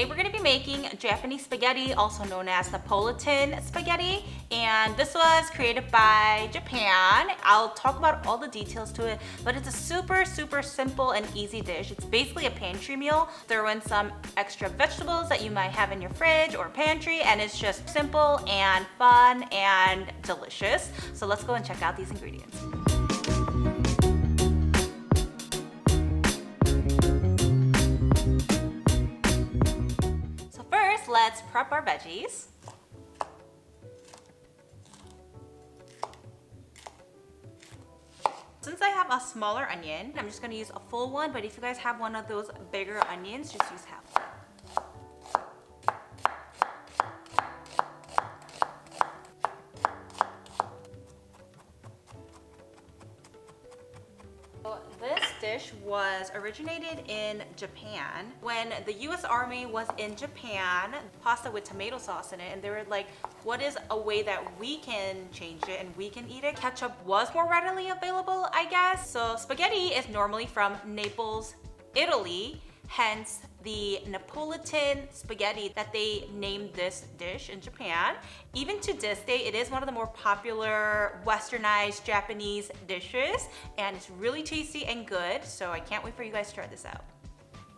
today we're going to be making Japanese spaghetti, also known as Napolitan spaghetti, and this was created by Japan. I'll talk about all the details to it, but it's a super simple and easy dish. It's basically a pantry meal. Throw in some extra vegetables that you might have in your fridge or pantry, and it's just simple and fun and delicious. So let's go and check out these ingredients. Let's prep our veggies. Since I have a smaller onion, I'm just going to use a full one, but if you guys have one of those bigger onions, just use half. This dish was originated in Japan. When the US Army was in Japan, pasta with tomato sauce in it, and they were like, what is a way that we can change it and we can eat it? Ketchup was more readily available, I guess. So spaghetti is normally from Naples, Italy, hence the Napolitan spaghetti that they named this dish in Japan. Even to this day, it is one of the more popular westernized Japanese dishes, and it's really tasty and good, so I can't wait for you guys to try this out.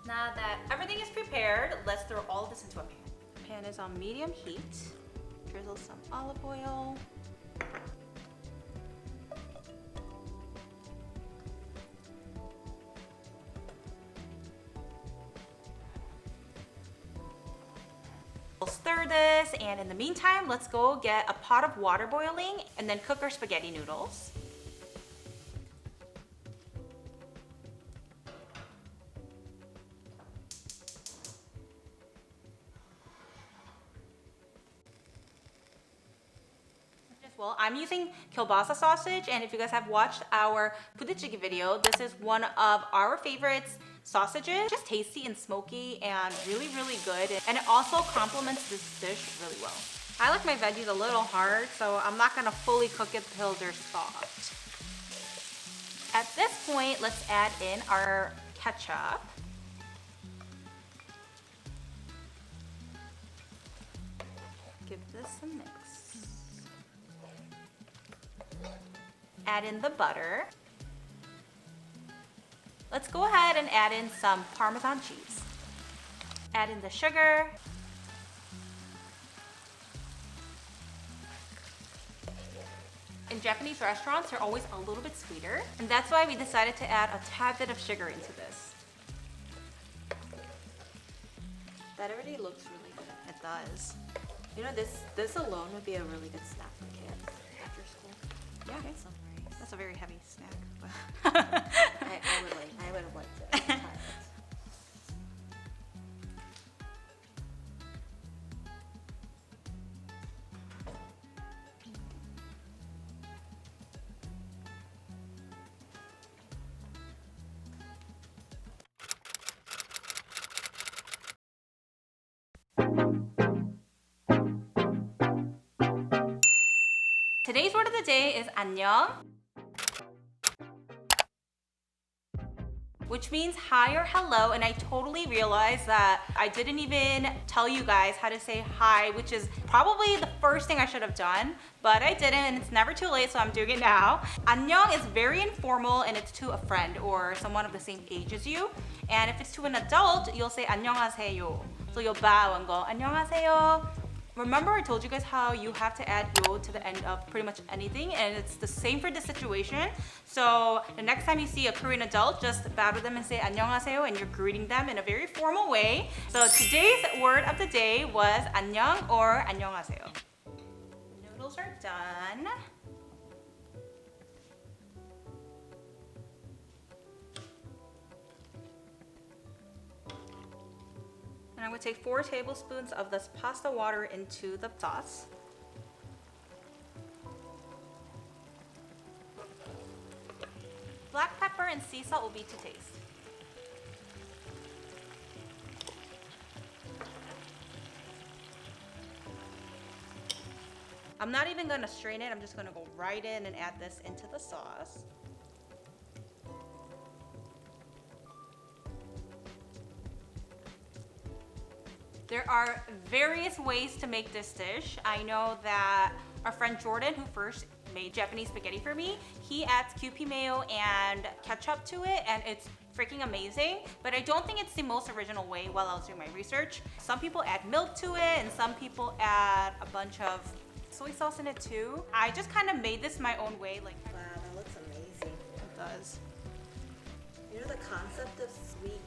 Now that everything is prepared, let's throw all of this into a pan. The pan is on medium heat. Drizzle some olive oil. We'll stir this, and in the meantime, let's go get a pot of water boiling and then cook our spaghetti noodles. Well, I'm using kielbasa sausage, and if you guys have watched our budae-jjigae video, this is one of our favorites sausages. Just tasty and smoky and really good, and it also complements this dish really well. I like my veggies a little hard, so I'm not gonna fully cook it till they're soft. At this point, let's add in our ketchup. Give this a mix. Add in the butter. Let's go ahead and add in some Parmesan cheese. Add in the sugar. In Japanese restaurants, they're always a little bit sweeter, and that's why we decided to add a tad bit of sugar into this. That already looks really good. It does. You know, this alone would be a really good snack for kids after school. Yeah, that's a very heavy snack. I would have liked it. I'm tired. Today's word of the day is 안녕, which means hi or hello, and I totally realized that I didn't even tell you guys how to say hi, which is probably the first thing I should have done, but I didn't, and it's never too late, so I'm doing it now. 안녕 is very informal, and it's to a friend or someone of the same age as you, and if it's to an adult, you'll say 안녕하세요. So you'll bow and go 안녕하세요. Remember I told you guys how you have to add yo to the end of pretty much anything, and it's the same for this situation. So the next time you see a Korean adult, just bow to them and say 안녕하세요, and you're greeting them in a very formal way. So today's word of the day was 안녕 or 안녕하세요. Noodles are done. And I'm going to take 4 tablespoons of this pasta water into the sauce. Black pepper and sea salt will be to taste. I'm not even going to strain it. I'm just going to go right in and add this into the sauce. There are various ways to make this dish. I know that our friend Jordan, who first made Japanese spaghetti for me, he adds QP mayo and ketchup to it, and it's freaking amazing. But I don't think it's the most original way while I was doing my research. Some people add milk to it, and some people add a bunch of soy sauce in it too. I just kind of made this my own way. Like, Wow, that looks amazing. it does. You know, the concept of sweet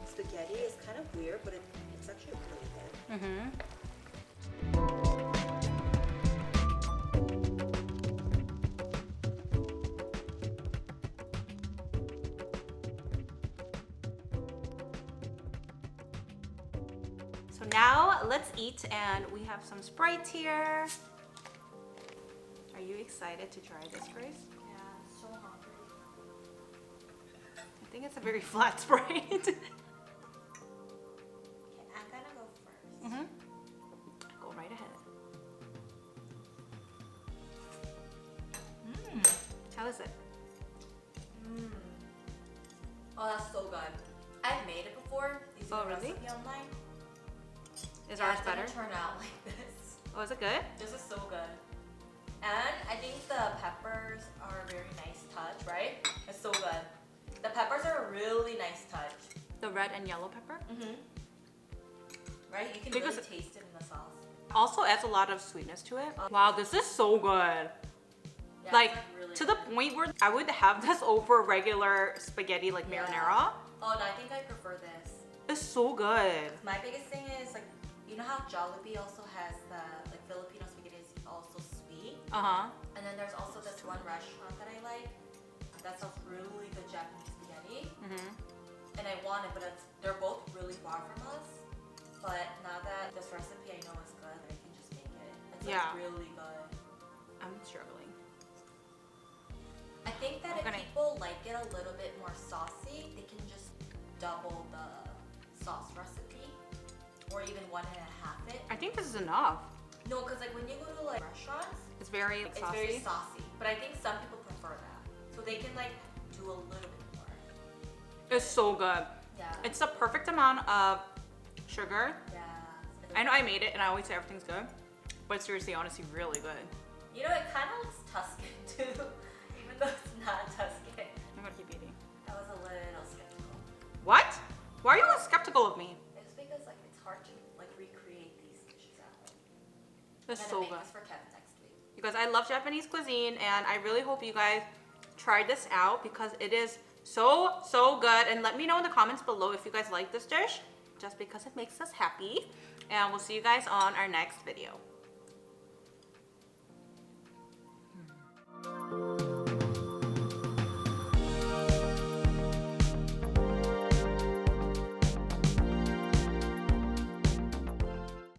spaghetti is kind of weird, but it's actually really good. Mm-hmm. So now let's eat, and we have some Sprite here. Are you excited to try this, Grace? Yeah, I'm so hungry. I think it's a very flat Sprite. Okay, I'm gonna go first. Mm-hmm. Go right ahead. How is it? Oh, that's so good. I've made it before using Oh, a really? recipe online. Is Yeah, ours it better? didn't turn out like this. Oh, is it good? This is so good. And I think the peppers are a very nice touch, right? It's so good. The peppers are a really nice touch. The red and yellow pepper? Mm-hmm. Right? You can Because really taste it in the sauce. Also adds a lot of sweetness to it. Wow, this is so good. Yeah, Like, it's really to the good. point where I would have this over regular spaghetti like Yeah. marinara. Oh, no, I think I prefer this. It's so good. My biggest thing is, like, you know how Jollibee also has the, like, Filipino spaghetti is also sweet? Uh-huh. And then there's also this one restaurant that I like that sells really good Japanese spaghetti. Mm-hmm. And I want it, but they're both really far from us. But now that this recipe I know is good, I can just make it. It's like, Yeah. really good. I'm struggling. I think that I'm if gonna- people like it a little bit more saucy, they can just double the sauce recipe, or even 1.5 it. I think this is enough. No, because like when you go to like restaurants, It's very it's saucy. very saucy. But I think some people prefer that, so they can like do a little bit more. It's so good. Yeah. It's the perfect amount of sugar. Yeah. I know I made it and I always say everything's good, but seriously, honestly, really good. You know, it kind of looks Tuscan too, even though it's not Tuscan. I'm gonna keep eating. I was a little skeptical. What? Why are you skeptical of me? It's because like it's hard to like recreate these dishes at home. It's I'm so gonna make good. this for Kevin next week. You guys, I love Japanese cuisine and I really hope you guys try this out because it is so good. And let me know in the comments below if you guys like this dish, just because it makes us happy. And we'll see you guys on our next video.